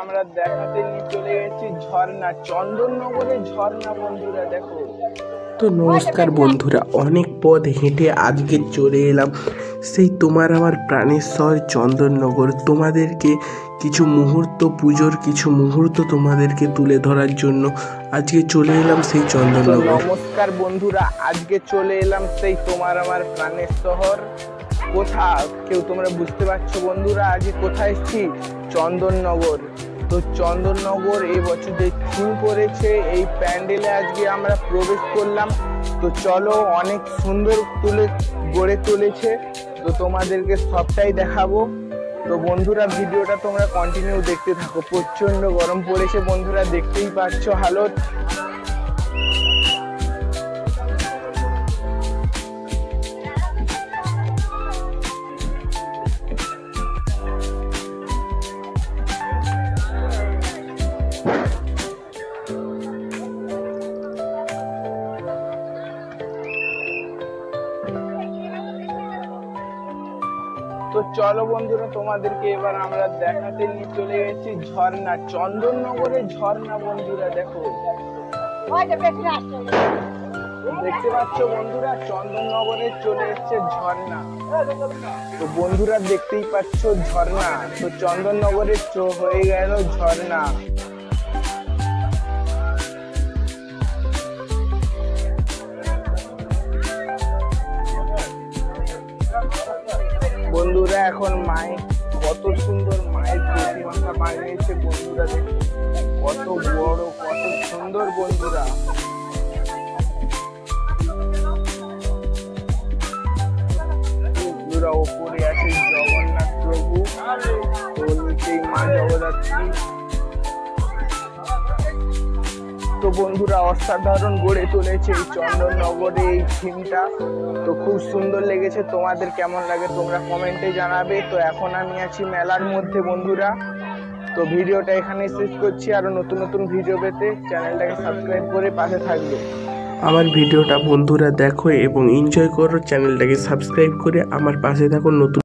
আমরা দেখাতে নিয়ে চলে গেছি ঝর্ণা, চন্দননগরের ঝর্ণা। বন্ধুরা দেখো। তো নমস্কার বন্ধুরা, অনেক পথ হেঁটে আজকে চলে এলাম সেই তোমার আমার প্রাণের শহর চন্দননগর। তোমাদেরকে কিছু মুহূর্ত, পুজোর কিছু মুহূর্ত তোমাদেরকে তুলে ধরার জন্য আজকে চলে এলাম সেই চন্দননগর। নমস্কার বন্ধুরা, আজকে চলে এলাম সেই তোমার আমার প্রাণের শহর। কোথায় কেউ তোমরা বুঝতে পারছো বন্ধুরা, আজকে কোথায় এসেছি? চন্দননগর। তো চন্দননগর এই বছর যে থিম করেছে, এই প্যান্ডেলে আজকে আমরা প্রবেশ করলাম। তো চলো, অনেক সুন্দর গড়ে তুলেছে, তো তোমাদেরকে সবটাই দেখাবো। তো বন্ধুরা, ভিডিওটা তোমরা কন্টিনিউ দেখতে থাকো। প্রচন্ড গরম পড়েছে বন্ধুরা, দেখতেই পাচ্ছ হালত। তো চলো বন্ধুরা, তোমাদেরকে এবার আমরা দেখাতে নিয়ে চলে গেছি ঝর্ণা, চন্দননগরের ঝর্ণা। বন্ধুরা দেখো, দেখতে পাচ্ছ বন্ধুরা, চন্দননগরে চলে এসছে ঝর্ণা। তো বন্ধুরা দেখতেই পাচ্ছ ঝর্ণা, তো চন্দননগরে হয়ে গেল ঝর্ণা। বন্ধুরা এখন মায়ের কত সুন্দর মায়ের প্রতিমাটা বানিয়েছে বন্ধুরা, দেখো কত বড়, কত সুন্দর বন্ধুরা। বন্ধুরা ওপরে আছে জগন্নাথ প্রভু, তো নিচেই মা জগদ্ধাত্রী। তো বন্ধুরা অসাধারণ গড়ে তুলেছে এই চন্দননগরে এই থিমটা। তো খুব সুন্দর লেগেছে। তোমাদের কেমন লাগে তোমরা কমেন্টে জানাবে। তো এখন আমি আছি মেলার মধ্যে বন্ধুরা। তো ভিডিওটা এখানে শেষ করছি। আরো নতুন নতুন ভিডিও পেতে চ্যানেলটাকে সাবস্ক্রাইব করে পাশে থাকবে। আমার ভিডিওটা বন্ধুরা দেখো এবং এনজয় করো, চ্যানেলটাকে সাবস্ক্রাইব করে আমার পাশে থাকো। নতুন